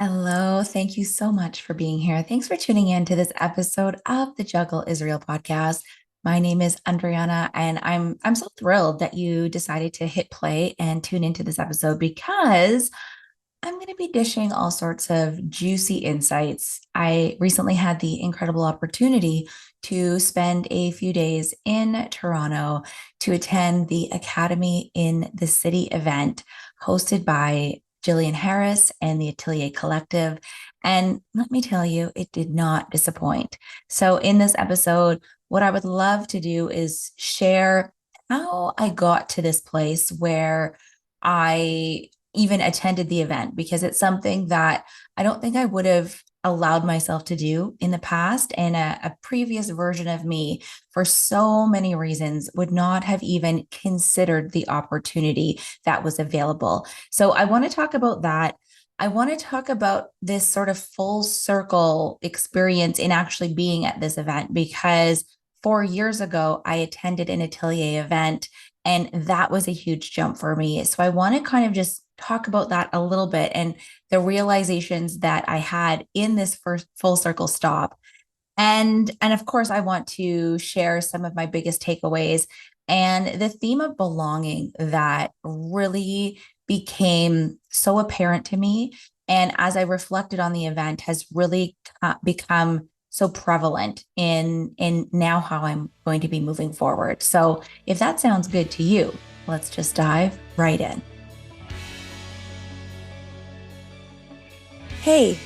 Hello, thank you so much for being here. Thanks for tuning in to this episode of the Juggle Israel podcast. My name is Andryanna, and I'm so thrilled that you decided to hit play and tune into this episode because I'm going to be dishing all sorts of juicy insights. I recently had the incredible opportunity to spend a few days in Toronto to attend the Academy in the City event hosted by Jillian Harris and the Atelier Collective. And let me tell you, it did not disappoint. So, in this episode, what I would love to do is share how I got to this place where I even attended the event because it's something that I don't think I would have allowed myself to do in the past. And a previous version of me, for so many reasons, would not have even considered the opportunity that was available. So I want to talk about that. I want to talk about this sort of full circle experience in actually being at this event because 4 years ago, I attended an Atelier event and that was a huge jump for me. So I want to kind of just talk about that a little bit and the realizations that I had in this first full circle stop. And of course, I want to share some of my biggest takeaways and the theme of belonging that really became so apparent to me. And as I reflected on the event, has really become so prevalent in now how I'm going to be moving forward. So if that sounds good to you, let's just dive right in. Hey,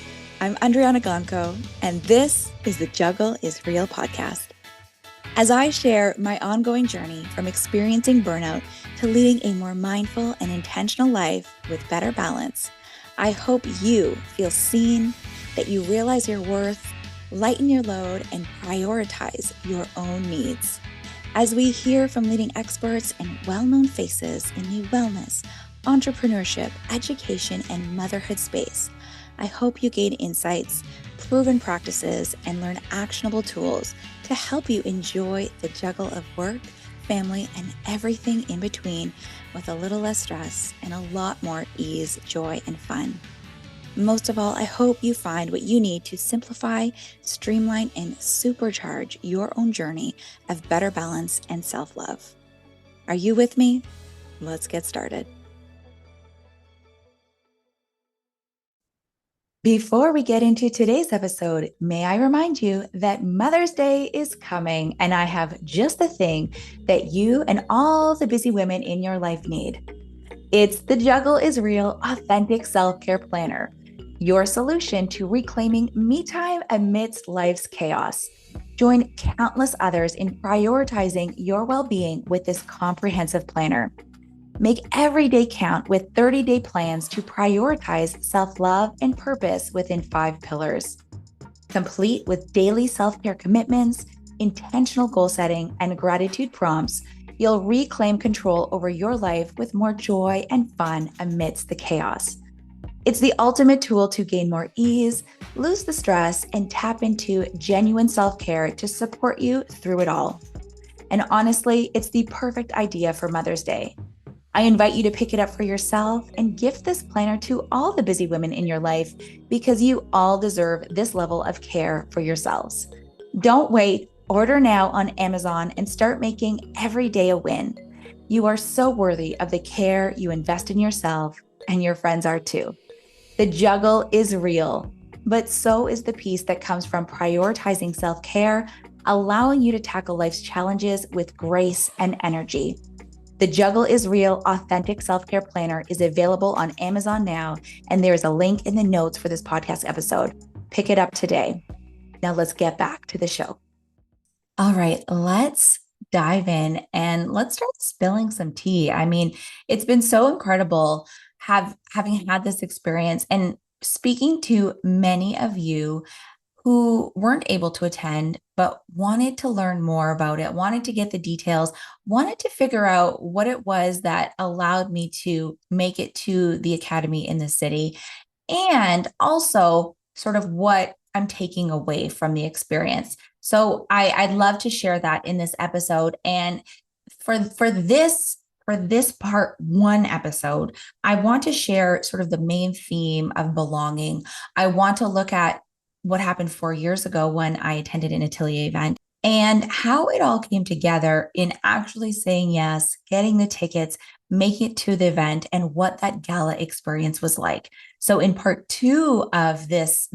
I'm Andryanna, and this is the Juggle is Real podcast. As I share my ongoing journey from experiencing burnout to leading a more mindful and intentional life with better balance, I hope you feel seen, that you realize your worth, lighten your load, and prioritize your own needs. As we hear from leading experts and well-known faces in the wellness, entrepreneurship, education, and motherhood space, I hope you gain insights, proven practices, and learn actionable tools to help you enjoy the juggle of work, family, and everything in between with a little less stress and a lot more ease, joy, and fun. Most of all, I hope you find what you need to simplify, streamline, and supercharge your own journey of better balance and self-love. Are you with me? Let's get started. Before we get into today's episode, may I remind you that Mother's Day is coming and I have just the thing that you and all the busy women in your life need. It's the Juggle is Real Authentic Self-Care Planner, your solution to reclaiming me time amidst life's chaos. Join countless others in prioritizing your well-being with this comprehensive planner. Make every day count with 30-day plans to prioritize self-love and purpose within 5 pillars. Complete with daily self-care commitments, intentional goal setting, and gratitude prompts, you'll reclaim control over your life with more joy and fun amidst the chaos. It's the ultimate tool to gain more ease, lose the stress, and tap into genuine self-care to support you through it all. And honestly, it's the perfect idea for Mother's Day. I invite you to pick it up for yourself and gift this planner to all the busy women in your life because you all deserve this level of care for yourselves. Don't wait, order now on Amazon and start making every day a win. You are so worthy of the care you invest in yourself, and your friends are too. The juggle is real, but so is the peace that comes from prioritizing self-care, allowing you to tackle life's challenges with grace and energy. The Juggle is Real Authentic Self-Care Planner is available on Amazon now, and there is a link in the notes for this podcast episode. Pick it up today. Now let's get back to the show. All right, let's dive in and let's start spilling some tea. I mean, it's been so incredible having had this experience and speaking to many of you who weren't able to attend, but wanted to learn more about it, wanted to get the details, wanted to figure out what it was that allowed me to make it to the academy in the city, and also sort of what I'm taking away from the experience. So I'd love to share that in this episode. And for this for this part one episode, I want to share sort of the main theme of belonging. I want to look at what happened 4 years ago when I attended an Atelier event and how it all came together in actually saying yes, getting the tickets, making it to the event, and what that gala experience was like. So in part two of this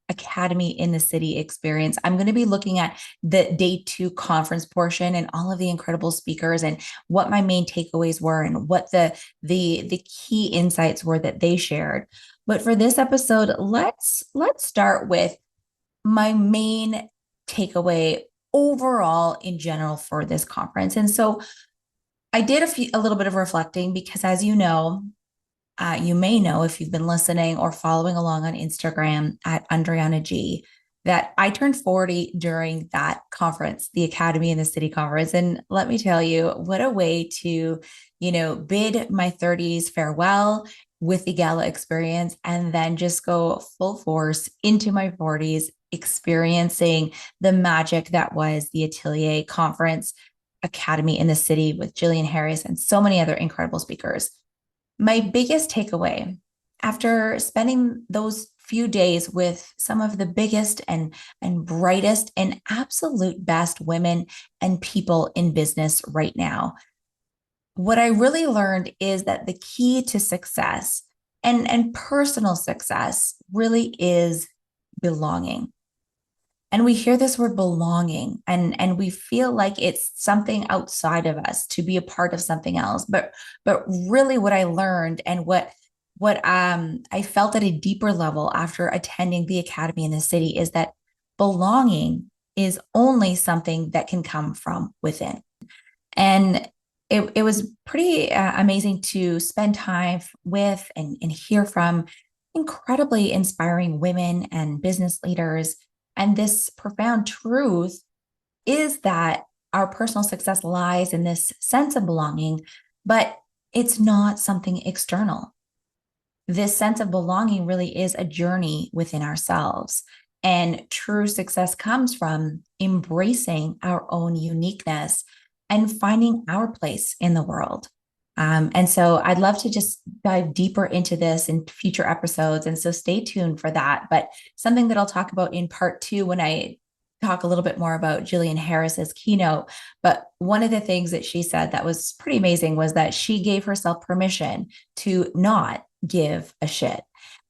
Academy in the City experience, I'm going to be looking at the day two conference portion and all of the incredible speakers and what my main takeaways were and what the key insights were that they shared. But for this episode, let's start with my main takeaway overall in general for this conference. And so I did a little bit of reflecting because, as you may know if you've been listening or following along on Instagram at Andryanna G, that I turned 40 during that conference, the Academy in the City conference. And let me tell you, what a way to, bid my 30s farewell with the gala experience and then just go full force into my 40s, experiencing the magic that was the Atelier conference, Academy in the City with Jillian Harris and so many other incredible speakers. My biggest takeaway after spending those few days with some of the biggest and brightest and absolute best women and people in business right now, what I really learned is that the key to success and personal success really is belonging. And we hear this word belonging and we feel like it's something outside of us to be a part of something else. But really what I learned and what I felt at a deeper level after attending the Academy in the City is that belonging is only something that can come from within. And it was pretty amazing to spend time with and hear from incredibly inspiring women and business leaders. And this profound truth is that our personal success lies in this sense of belonging, but it's not something external. This sense of belonging really is a journey within ourselves. And true success comes from embracing our own uniqueness and finding our place in the world. And so I'd love to just dive deeper into this in future episodes. And so stay tuned for that. But something that I'll talk about in part two when I talk a little bit more about Jillian Harris's keynote. But one of the things that she said that was pretty amazing was that she gave herself permission to not give a shit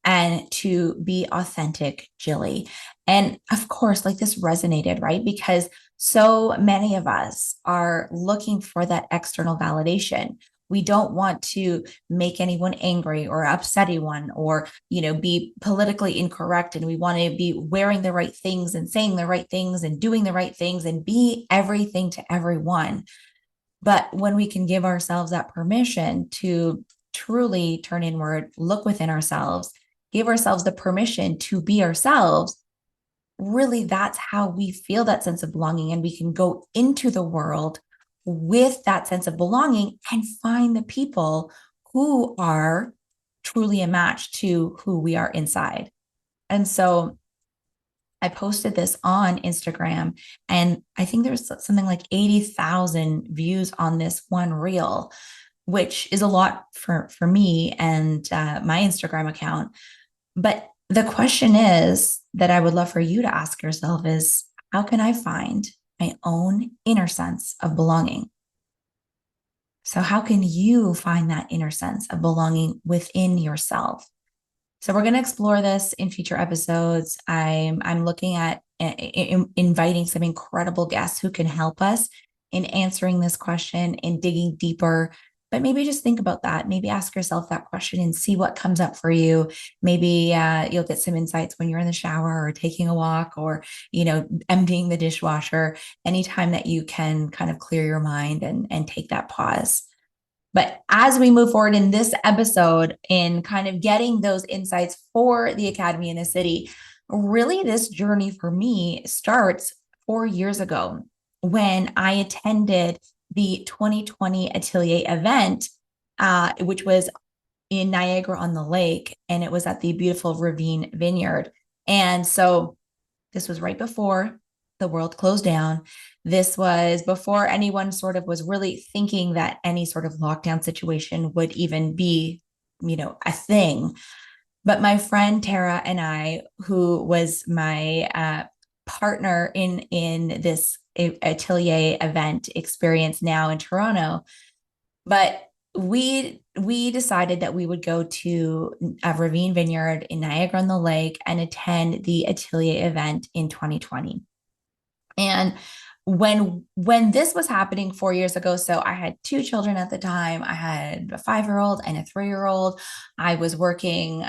and to be authentic Jilly. And of course, like this resonated, right? Because so many of us are looking for that external validation. We don't want to make anyone angry or upset anyone or, be politically incorrect. And we want to be wearing the right things and saying the right things and doing the right things and be everything to everyone. But when we can give ourselves that permission to truly turn inward, look within ourselves, give ourselves the permission to be ourselves, really that's how we feel that sense of belonging. And we can go into the world with that sense of belonging and find the people who are truly a match to who we are inside. And so I posted this on Instagram, and I think there's something like 80,000 views on this one reel, which is a lot for me and my Instagram account. But the question is that I would love for you to ask yourself is, how can I find my own inner sense of belonging? So how can you find that inner sense of belonging within yourself? So we're going to explore this in future episodes. I'm looking at inviting some incredible guests who can help us in answering this question and digging deeper. But maybe just think about that. Maybe ask yourself that question and see what comes up for you. Maybe you'll get some insights when you're in the shower or taking a walk or, emptying the dishwasher, anytime that you can kind of clear your mind and take that pause. But as we move forward in this episode in kind of getting those insights for the Academy in the City, really this journey for me starts 4 years ago when I attended the 2020 Atelier event, which was in Niagara-on-the-Lake, and it was at the beautiful Ravine Vineyard. And so this was right before the world closed down. This was before anyone sort of was really thinking that any sort of lockdown situation would even be, a thing. But my friend Tara and I, who was my partner in this Atelier event experience now in Toronto, but we decided that we would go to a Ravine Vineyard in Niagara on the Lake and attend the Atelier event in 2020. And when this was happening 4 years ago, so I had two children at the time. I had a 5-year-old and a 3-year-old. I was working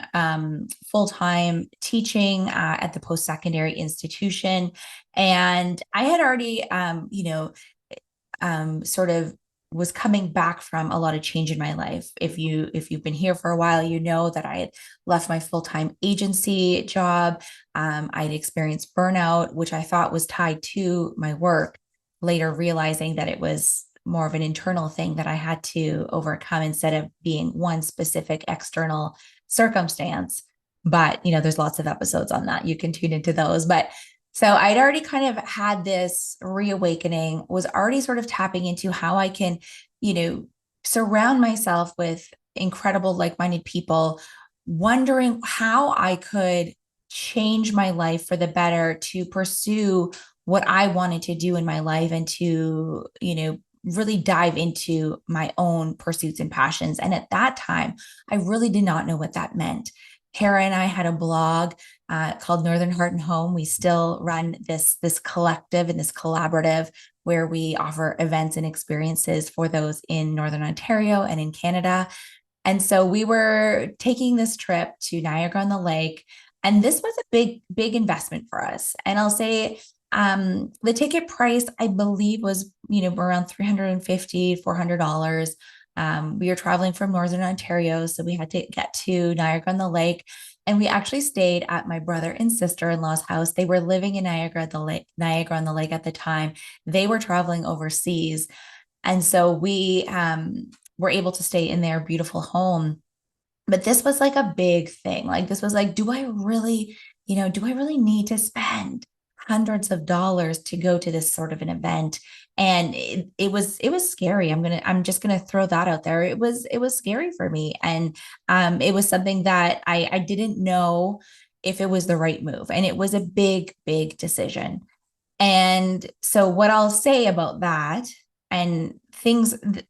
full time teaching at the post secondary institution, and I had already, sort of was coming back from a lot of change in my life. If you've been here for a while, you know that I had left my full-time agency job. I'd experienced burnout, which I thought was tied to my work, later realizing that it was more of an internal thing that I had to overcome instead of being one specific external circumstance. But, there's lots of episodes on that. You can tune into those. But so I'd already kind of had this reawakening, was already sort of tapping into how I can, surround myself with incredible like-minded people, wondering how I could change my life for the better to pursue what I wanted to do in my life and to, really dive into my own pursuits and passions. And at that time, I really did not know what that meant. Kara and I had a blog called Northern Heart and Home. We still run this collective and this collaborative where we offer events and experiences for those in Northern Ontario and in Canada. And so we were taking this trip to Niagara on the Lake, and this was a big investment for us. And I'll say the ticket price, I believe, was around $350, $400. We were traveling from Northern Ontario, so we had to get to Niagara on the Lake. And we actually stayed at my brother and sister-in-law's house. They were living in Niagara on the Lake at the time. They were traveling overseas. And so we were able to stay in their beautiful home. But this was like a big thing. Like, this was like, do I really need to spend hundreds of dollars to go to this sort of an event? And it was scary. I'm just gonna throw that out there. It was scary for me. And it was something that I didn't know if it was the right move. And it was a big decision. And so what I'll say about that, and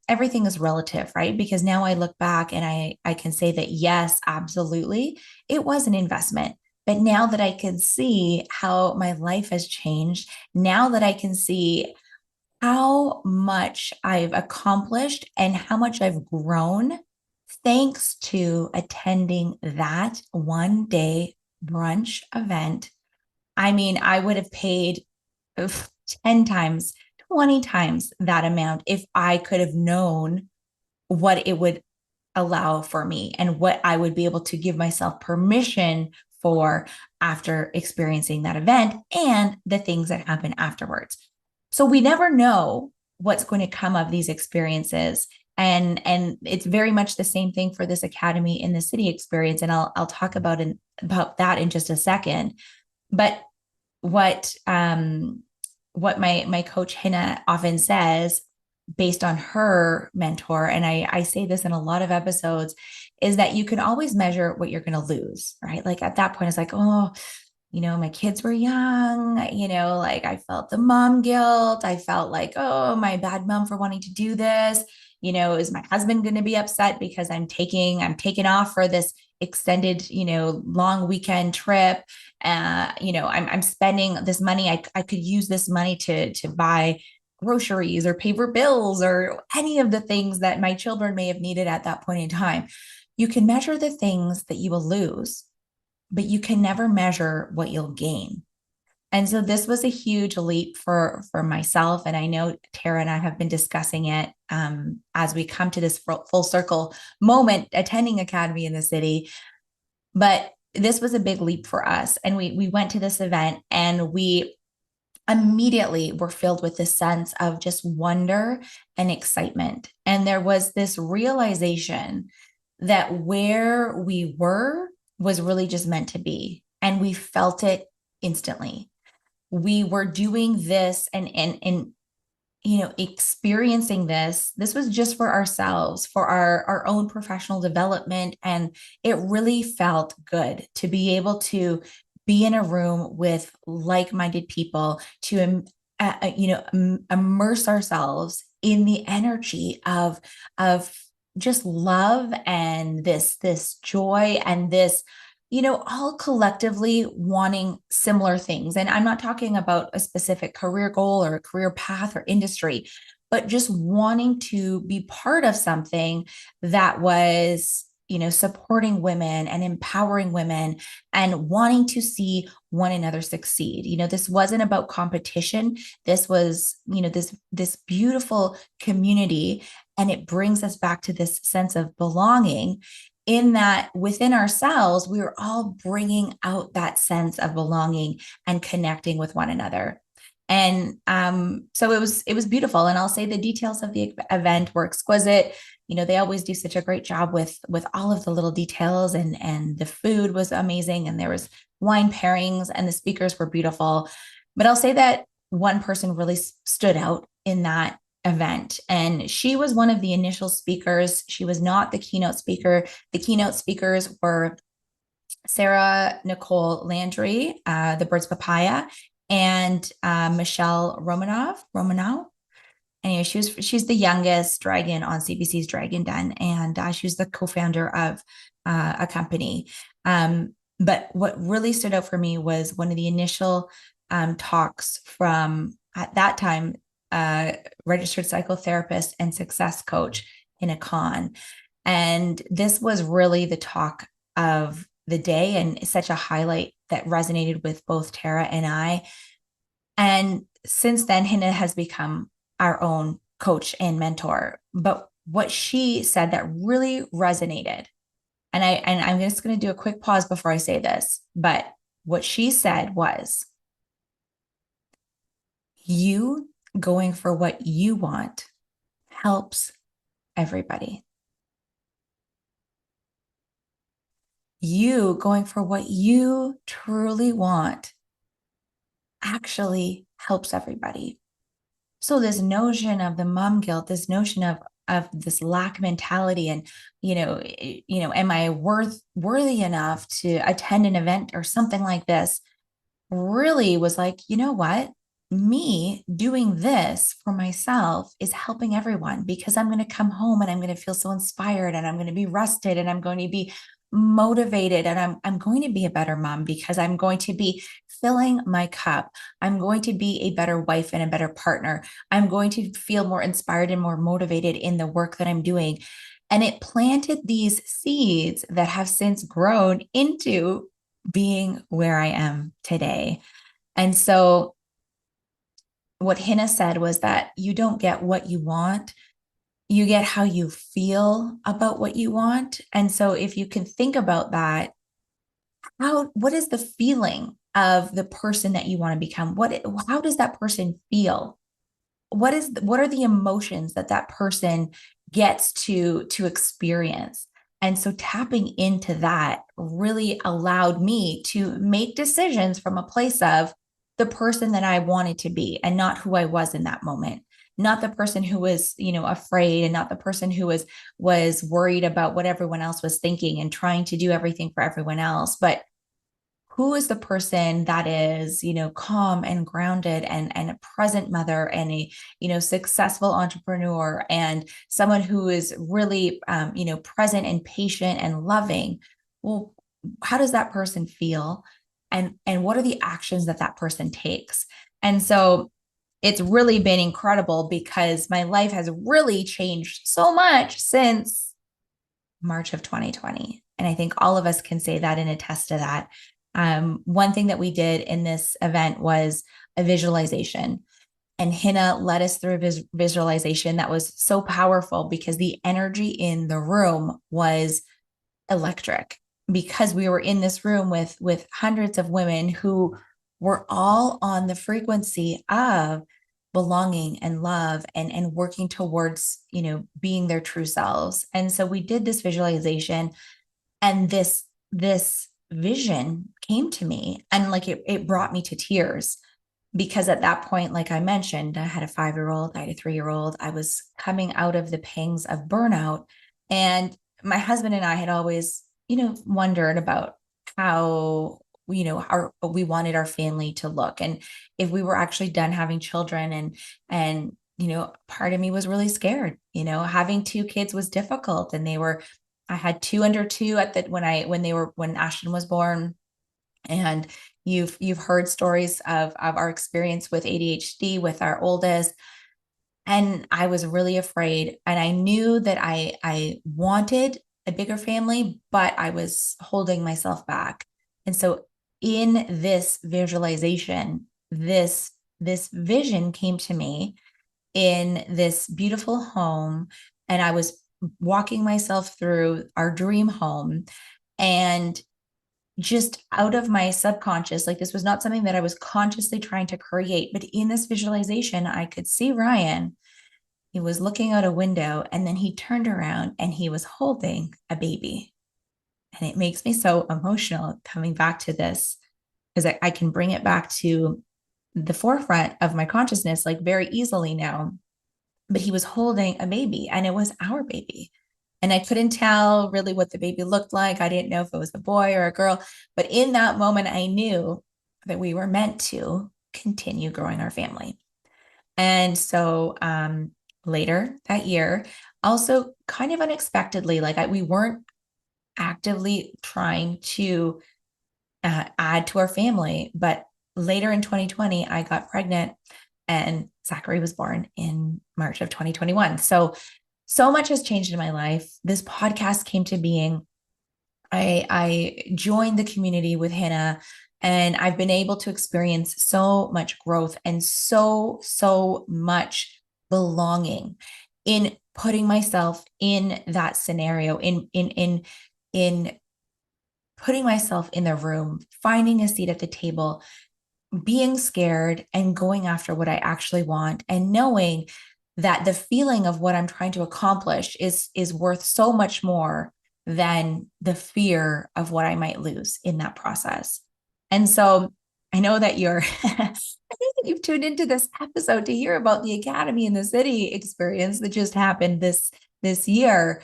everything is relative, right? Because now I look back and I can say that, yes, absolutely, it was an investment. But now that I can see how my life has changed, now that I can see how much I've accomplished and how much I've grown thanks to attending that one day brunch event. I mean, I would have paid 10 times, 20 times that amount if I could have known what it would allow for me and what I would be able to give myself permission for after experiencing that event and the things that happen afterwards. So we never know what's going to come of these experiences. And it's very much the same thing for this Academy in the City experience. And I'll talk about that in just a second. But what my coach Hina often says, based on her mentor, and I say this in a lot of episodes, is that you can always measure what you're going to lose, right? Like at that point, it's like, oh, my kids were young, like I felt the mom guilt. I felt like, oh, my bad mom for wanting to do this. Is my husband going to be upset because I'm taking off for this extended, long weekend trip? I'm spending this money. I could use this money to buy groceries or pay for bills or any of the things that my children may have needed at that point in time. You can measure the things that you will lose, but you can never measure what you'll gain. And so this was a huge leap for myself. And I know Tara and I have been discussing it as we come to this full circle moment, attending Academy in the City. But this was a big leap for us. And we went to this event and we immediately were filled with this sense of just wonder and excitement. And there was this realization that where we were was really just meant to be. And we felt it instantly. we were doing this and experiencing this was just for ourselves, for our own professional development. And it really felt good to be able to be in a room with like-minded people, to immerse ourselves in the energy of just love and this joy and this, all collectively wanting similar things. And I'm not talking about a specific career goal or a career path or industry, but just wanting to be part of something that was, supporting women and empowering women and wanting to see one another succeed. This wasn't about competition. This was, this beautiful community. And it brings us back to this sense of belonging, in that within ourselves, we were all bringing out that sense of belonging and connecting with one another. And so it was beautiful. And I'll say the details of the event were exquisite. They always do such a great job with all of the little details, and the food was amazing, and there was wine pairings, and the speakers were beautiful. But I'll say that one person really stood out in that event, and she was one of the initial speakers. She was not the keynote speaker. The keynote speakers were Sarah Nicole Landry, the Bird's Papaya, and Michelle Romanow. Anyway, she's the youngest dragon on CBC's Dragon Den, and she was the co-founder of a company. But what really stood out for me was one of the initial talks from, at that time, registered psychotherapist and success coach Hina Khan. And this was really the talk of the day, and such a highlight that resonated with both Tara and I. And since then, Hina has become our own coach and mentor. But what she said that really resonated, and I'm just going to do a quick pause before I say this, but what she said was, you going for what you want helps everybody. You going for what you truly want actually helps everybody. So this notion of the mom guilt, this notion of this lack mentality, and am I worthy enough to attend an event or something like this, really was like, you know what? Me doing this for myself is helping everyone, because I'm going to come home and I'm going to feel so inspired, and I'm going to be rested, and I'm going to be motivated, and I'm going to be a better mom, because I'm going to be filling my cup. I'm going to be a better wife and a better partner. I'm going to feel more inspired and more motivated in the work that I'm doing. And it planted these seeds that have since grown into being where I am today. And so what Hina said was that you don't get what you want, you get how you feel about what you want. And so if you can think about that, what is the feeling of the person that you want to become? How does that person feel? What are the emotions that person gets to experience? And so tapping into that really allowed me to make decisions from a place of the person that I wanted to be, and not who I was in that moment. Not the person who was, afraid, and not the person who was worried about what everyone else was thinking and trying to do everything for everyone else, but who is the person that is, calm and grounded, and a present mother, and a, successful entrepreneur, and someone who is really, present and patient and loving. Well, how does that person feel? And what are the actions that person takes? And so it's really been incredible, because my life has really changed so much since March of 2020. And I think all of us can say that and attest to that. One thing that we did in this event was a visualization, and Hina led us through a visualization that was so powerful, because the energy in the room was electric, because we were in this room with hundreds of women who were all on the frequency of belonging and love, and working towards, being their true selves. And so we did this visualization, and this vision came to me, and like it brought me to tears, because at that point, like I mentioned, I had a 5-year old, I had a 3-year old. I was coming out of the pangs of burnout. And my husband and I had always, wondered about how, we wanted our family to look, and if we were actually done having children. And, part of me was really scared. Having 2 kids was difficult, and I had 2 under 2 when Ashton was born. And you've heard stories of our experience with ADHD with our oldest. And I was really afraid. And I knew that I wanted a bigger family, but I was holding myself back. And so in this visualization, this vision came to me in this beautiful home. And I was walking myself through our dream home. And just out of my subconscious, like, this was not something that I was consciously trying to create, but in this visualization, I could see Ryan. He was looking out a window, and then he turned around and he was holding a baby. And it makes me so emotional coming back to this, because I can bring it back to the forefront of my consciousness like very easily now. But he was holding a baby, and it was our baby. And I couldn't tell really what the baby looked like. I didn't know if it was a boy or a girl. But in that moment, I knew that we were meant to continue growing our family. And so later that year, also kind of unexpectedly, like we weren't actively trying to add to our family, but later in 2020, I got pregnant, and Zachary was born in March of 2021. So much has changed in my life. This podcast came to being. I joined the community with Hannah, and I've been able to experience so much growth and so much belonging in putting myself in that scenario, in putting myself in the room, finding a seat at the table, being scared and going after what I actually want, and knowing that the feeling of what I'm trying to accomplish is worth so much more than the fear of what I might lose in that process. And so I know that I think that you've tuned into this episode to hear about the Academy in the City experience that just happened this year.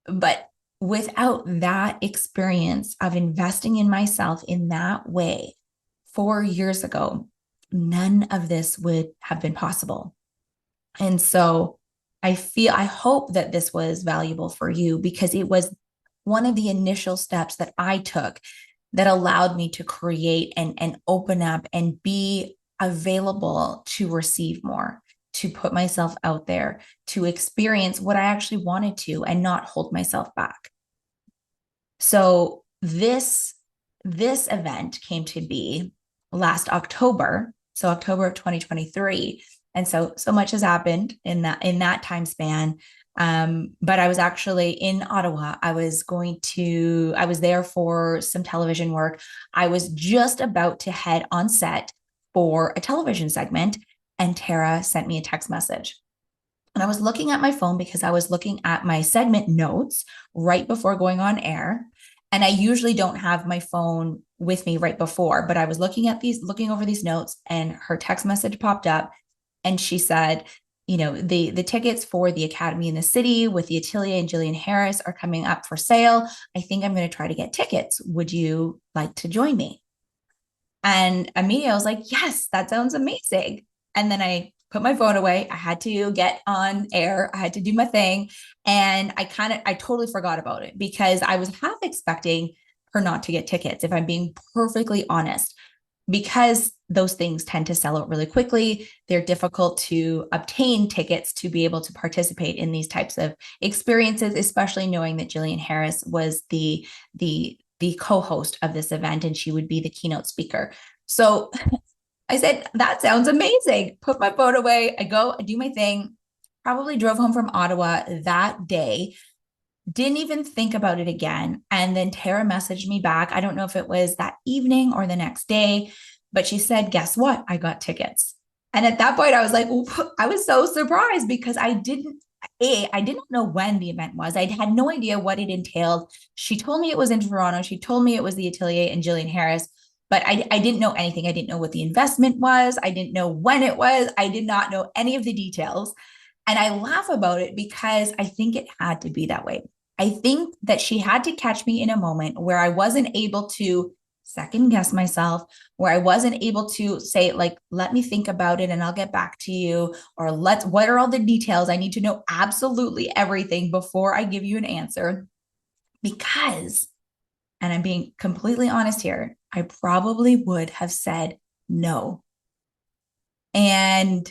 But without that experience of investing in myself in that way 4 years ago, none of this would have been possible. And so I hope that this was valuable for you, because it was one of the initial steps that I took that allowed me to create and open up and be available to receive more, to put myself out there, to experience what I actually wanted to and not hold myself back. So this event came to be last October, so October of 2023. And so much has happened in that time span. But I was actually in Ottawa. I was there for some television work. I was just about to head on set for a television segment, and Tara sent me a text message. And I was looking at my phone because I was looking at my segment notes right before going on air. And I usually don't have my phone with me right before, but I was looking over these notes, and her text message popped up, and she said, the tickets for the Academy in the City with the Atelier and Jillian Harris are coming up for sale. I think I'm going to try to get tickets. Would you like to join me? And immediately I was like, yes, that sounds amazing. And then I put my phone away. I had to get on air. I had to do my thing. And I totally forgot about it, because I was half expecting her not to get tickets, if I'm being perfectly honest, because those things tend to sell out really quickly. They're difficult to obtain tickets to be able to participate in these types of experiences, especially knowing that Jillian Harris was the co-host of this event, and she would be the keynote speaker. So I said, that sounds amazing. Put my phone away. I do my thing. Probably drove home from Ottawa that day. Didn't even think about it again. And then Tara messaged me back. I don't know if it was that evening or the next day, but she said, guess what? I got tickets. And at that point, I was like, I was so surprised, because I didn't know when the event was. I had no idea what it entailed. She told me it was in Toronto. She told me it was the Atelier and Jillian Harris, but I didn't know anything. I didn't know what the investment was. I didn't know when it was. I did not know any of the details. And I laugh about it because I think it had to be that way. I think that she had to catch me in a moment where I wasn't able to second guess myself, where I wasn't able to say, like, let me think about it and I'll get back to you, or what are all the details? I need to know absolutely everything before I give you an answer. Because, and I'm being completely honest here, I probably would have said no. And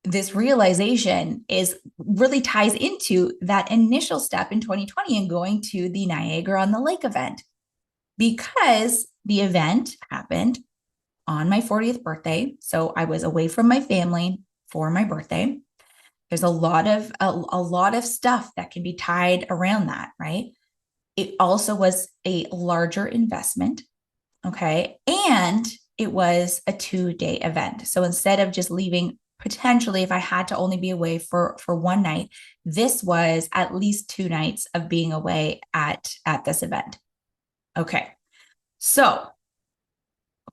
this realization is really ties into that initial step in 2020 and going to the Niagara on the Lake event, because the event happened on my 40th birthday. So I was away from my family for my birthday. There's a lot of stuff that can be tied around that, right? It also was a larger investment. Okay. And it was a 2-day event. So instead of just leaving, potentially, if I had to only be away for one night, this was at least 2 nights of being away at this event. Okay. So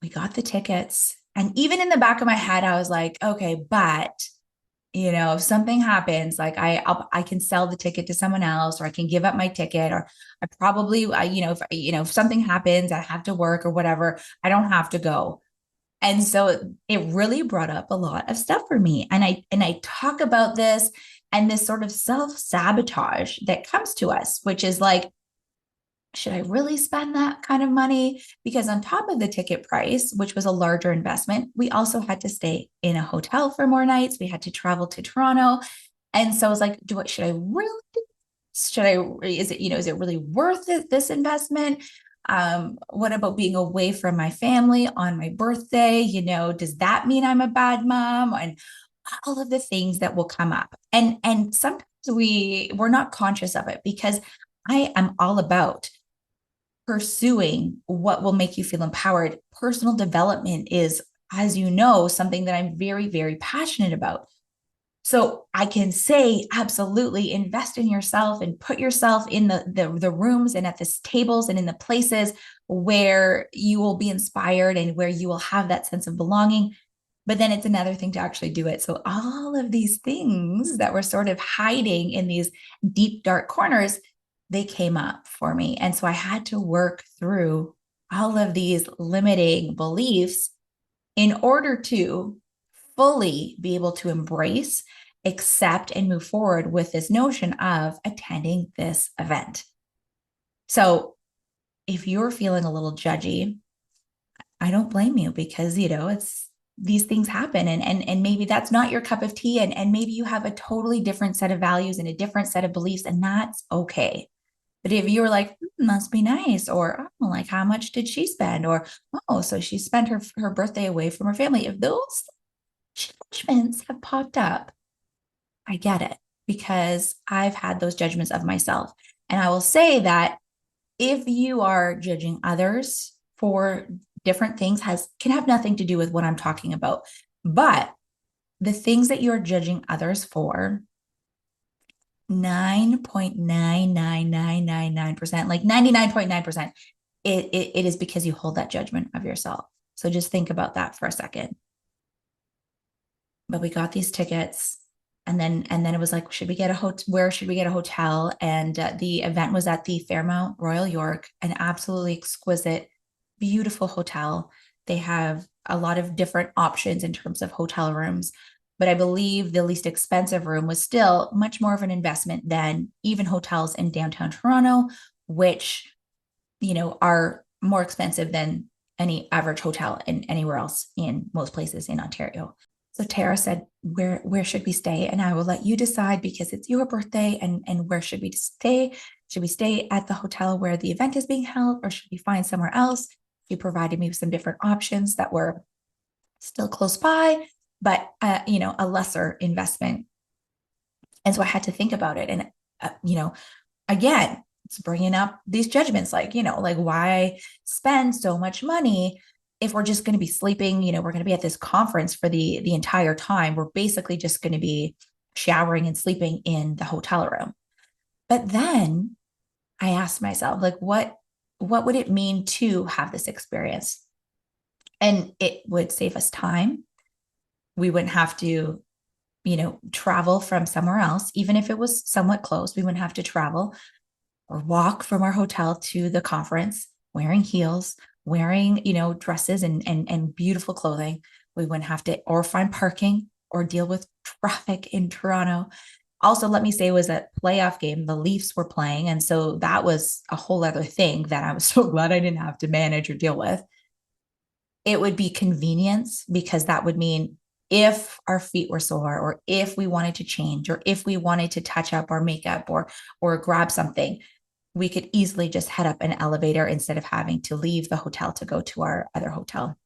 we got the tickets. And even in the back of my head, I was like, okay, but if something happens, like I can sell the ticket to someone else, or I can give up my ticket, or I probably, if something happens, I have to work or whatever, I don't have to go. And so it really brought up a lot of stuff for me. And I talk about this and this sort of self-sabotage that comes to us, which is like, should I really spend that kind of money? Because on top of the ticket price, which was a larger investment, we also had to stay in a hotel for more nights. We had to travel to Toronto. And so I was like, should I really, is it really worth it, this investment? What about being away from my family on my birthday? Does that mean I'm a bad mom? And all of the things that will come up. And sometimes we're not conscious of it, because I am all about pursuing what will make you feel empowered. Personal development is, as you know, something that I'm very, very passionate about. So I can say, absolutely invest in yourself and put yourself in the rooms and at the tables and in the places where you will be inspired and where you will have that sense of belonging. But then it's another thing to actually do it. So all of these things that were sort of hiding in these deep, dark corners, they came up for me. And so I had to work through all of these limiting beliefs in order to fully be able to embrace, accept, and move forward with this notion of attending this event. So if you're feeling a little judgy, I don't blame you, because, it's these things happen, and maybe that's not your cup of tea, and maybe you have a totally different set of values and a different set of beliefs, and that's okay. But if you were like, must be nice, or oh, like, how much did she spend? Or, oh, so she spent her birthday away from her family. If those judgments have popped up, I get it, because I've had those judgments of myself. And I will say that if you are judging others for different things, can have nothing to do with what I'm talking about. But the things that you're judging others for, 9.99999%, like 99.9%, it is because you hold that judgment of yourself. So just think about that for a second. But we got these tickets, and then it was like, should we get a hotel? Where should we get a hotel? And the event was at the Fairmont Royal York, an absolutely exquisite, beautiful hotel. They have a lot of different options in terms of hotel rooms, but I believe the least expensive room was still much more of an investment than even hotels in downtown Toronto, which, are more expensive than any average hotel in anywhere else in most places in Ontario. So Tara said, where should we stay? And I will let you decide, because it's your birthday, and where should we stay? Should we stay at the hotel where the event is being held, or should we find somewhere else? She provided me with some different options that were still close by, but, a lesser investment. And so I had to think about it. And, again, it's bringing up these judgments, like, like, why spend so much money if we're just going to be sleeping? We're going to be at this conference for the entire time. We're basically just going to be showering and sleeping in the hotel room. But then I asked myself, like, what would it mean to have this experience? And it would save us time. We wouldn't have to, travel from somewhere else, even if it was somewhat close. We wouldn't have to travel or walk from our hotel to the conference wearing heels, wearing, dresses and beautiful clothing. We wouldn't have to or find parking or deal with traffic in Toronto. Also, let me say, it was a playoff game. The Leafs were playing. And so that was a whole other thing that I was so glad I didn't have to manage or deal with. It would be convenience, because that would mean if our feet were sore, or if we wanted to change, or if we wanted to touch up our makeup, or grab something, we could easily just head up an elevator instead of having to leave the hotel to go to our other hotel.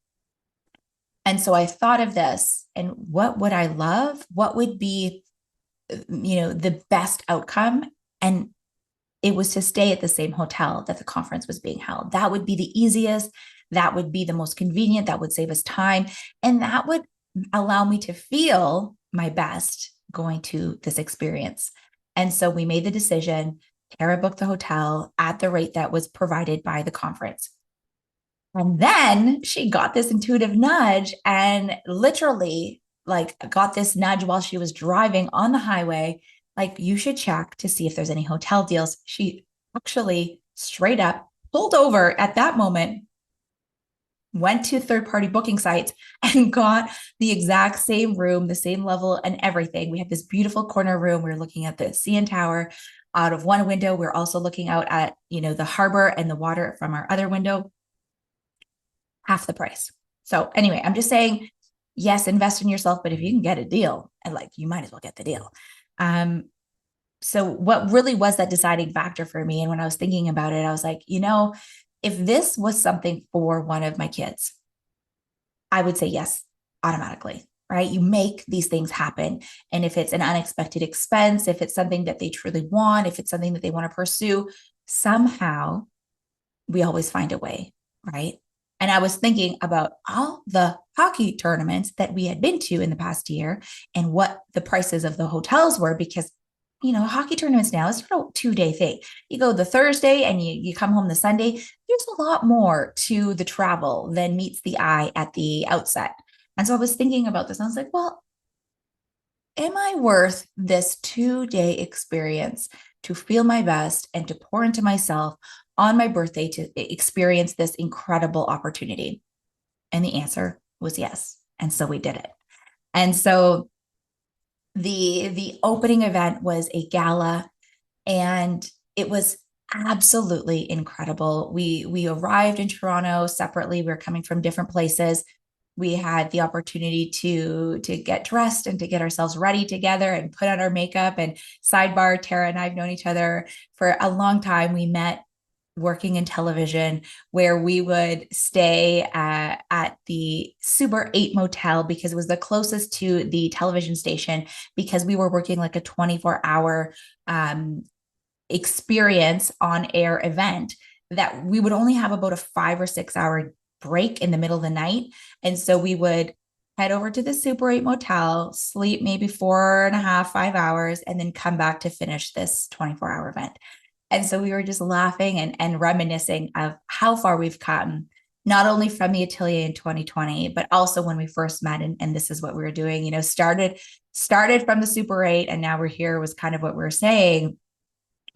And so I thought of this, and what would I love? What would be, the best outcome? And it was to stay at the same hotel that the conference was being held. That would be the easiest. That would be the most convenient. That would save us time. And that would allow me to feel my best going to this experience. And so we made the decision. Tara booked the hotel at the rate that was provided by the conference. And then she got this intuitive nudge, and literally, like, got this nudge while she was driving on the highway, like, you should check to see if there's any hotel deals. She actually straight up pulled over at that moment, went to third-party booking sites, and got the exact same room, the same level and everything. We had this beautiful corner room. We were looking at the CN Tower out of one window. We're also looking out at, the harbor and the water from our other window. Half the price. So anyway, I'm just saying, yes, invest in yourself, but if you can get a deal, and like, you might as well get the deal. So what really was that deciding factor for me? And when I was thinking about it, I was like, if this was something for one of my kids, I would say yes, automatically, right? You make these things happen. And if it's an unexpected expense, if it's something that they truly want, if it's something that they want to pursue, somehow we always find a way, right? And I was thinking about all the hockey tournaments that we had been to in the past year and what the prices of the hotels were, because, hockey tournaments now is sort of a 2-day thing. You go the Thursday and you come home the Sunday. There's a lot more to the travel than meets the eye at the outset. And so I was thinking about this. And I was like, well, am I worth this 2-day experience to feel my best and to pour into myself on my birthday to experience this incredible opportunity? And the answer was yes. And so we did it. And so the opening event was a gala, and it was absolutely incredible. We arrived in Toronto separately. We were coming from different places. We had the opportunity to get dressed and to get ourselves ready together and put on our makeup. And sidebar, Tara and I have known each other for a long time. We met working in television, where we would stay at the Super 8 motel because it was the closest to the television station, because we were working like a 24-hour experience on air event, that we would only have about a 5 or 6 hour break in the middle of the night. And so we would head over to the Super 8 motel, sleep maybe 4.5, 5 hours, and then come back to finish this 24-hour event. And so we were just laughing and reminiscing of how far we've come, not only from the Atelier in 2020, but also when we first met. And this is what we were doing, started from the Super 8, and now we're here, was kind of what we're saying.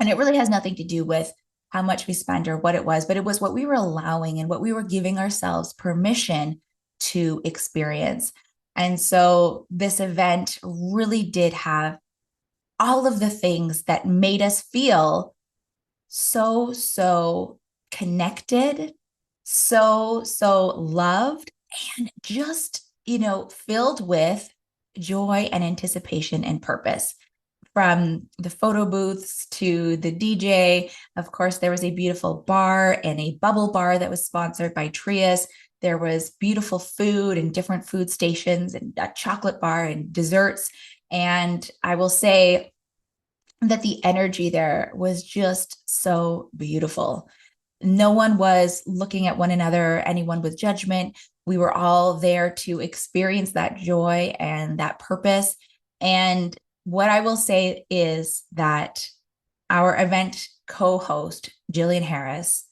And it really has nothing to do with how much we spend or what it was, but it was what we were allowing and what we were giving ourselves permission to experience. And so this event really did have all of the things that made us feel so connected, so loved, and just, filled with joy and anticipation and purpose. From the photo booths to the DJ, of course, there was a beautiful bar and a bubble bar that was sponsored by Trius. There was beautiful food and different food stations and a chocolate bar and desserts. And I will say that the energy there was just so beautiful. No one was looking at one another, anyone with judgment. We were all there to experience that joy and that purpose. And what I will say is that our event co-host, Jillian Harris,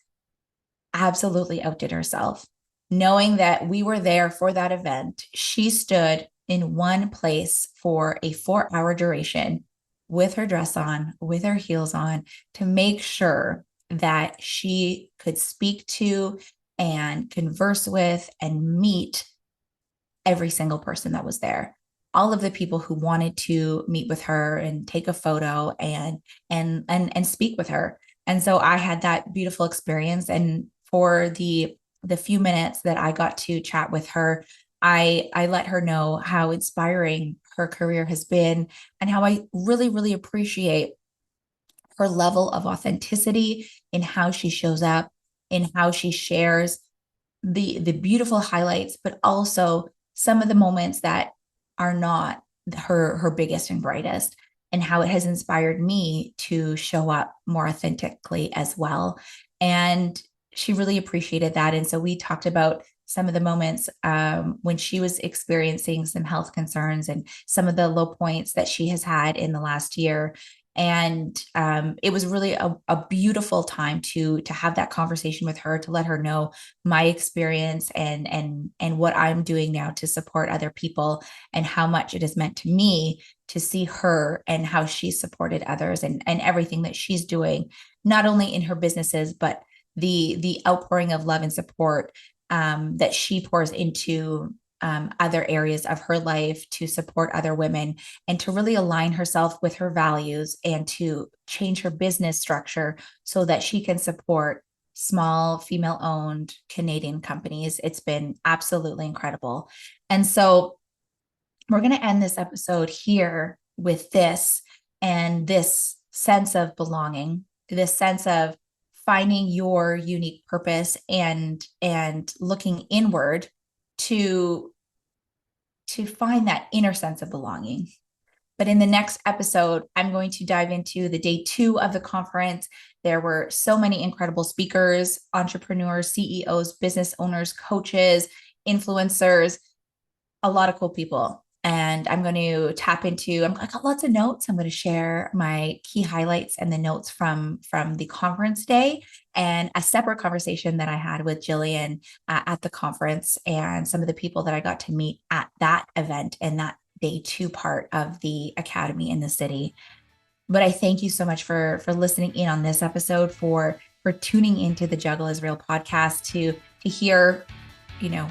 absolutely outdid herself. knowing that we were there for that event. She stood in one place for a 4 hour duration with her dress on, with her heels on, to make sure that she could speak to and converse with and meet every single person that was there, all of the people who wanted to meet with her and take a photo and speak with her. And so I had that beautiful experience. And for the few minutes that I got to chat with her, I let her know how inspiring her career has been and how I really, really appreciate her level of authenticity in how she shows up, in how she shares the beautiful highlights, but also some of the moments that are not her biggest and brightest, and how it has inspired me to show up more authentically as well. And she really appreciated that. And so we talked about some of the moments when she was experiencing some health concerns and some of the low points that she has had in the last year. And it was really a beautiful time to have that conversation with her, to let her know my experience and what I'm doing now to support other people, and how much it has meant to me to see her and how she supported others, and everything that she's doing, not only in her businesses, but the outpouring of love and support that she pours into other areas of her life to support other women, and to really align herself with her values, and to change her business structure so that she can support small female owned Canadian companies. It's been absolutely incredible. And so we're going to end this episode here with this, and this sense of belonging, this sense of finding your unique purpose, and looking inward to find that inner sense of belonging. But in the next episode, I'm going to dive into the day 2 of the conference. There were so many incredible speakers, entrepreneurs, CEOs, business owners, coaches, influencers, a lot of cool people. And I'm going to tap into, I got lots of notes. I'm going to share my key highlights and the notes from the conference day, and a separate conversation that I had with Jillian at the conference, and some of the people that I got to meet at that event and that day 2 part of the academy in the city. But I thank you so much for listening in on this episode, for tuning into the Juggle is Real podcast to hear,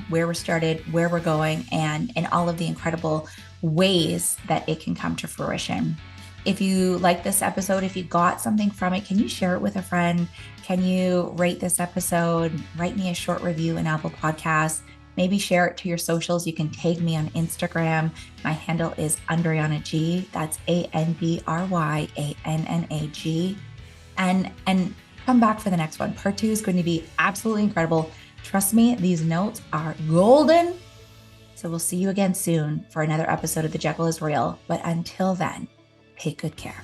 where we're started, where we're going, and all of the incredible ways that it can come to fruition. If you like this episode, if you got something from it, can you share it with a friend? Can you rate this episode? Write me a short review in Apple Podcasts. Maybe share it to your socials. You can tag me on Instagram. My handle is Andryanna G. That's ANDRYANNAG. And come back for the next one. Part 2 is going to be absolutely incredible. Trust me, these notes are golden. So we'll see you again soon for another episode of The Juggle is Real. But until then, take good care.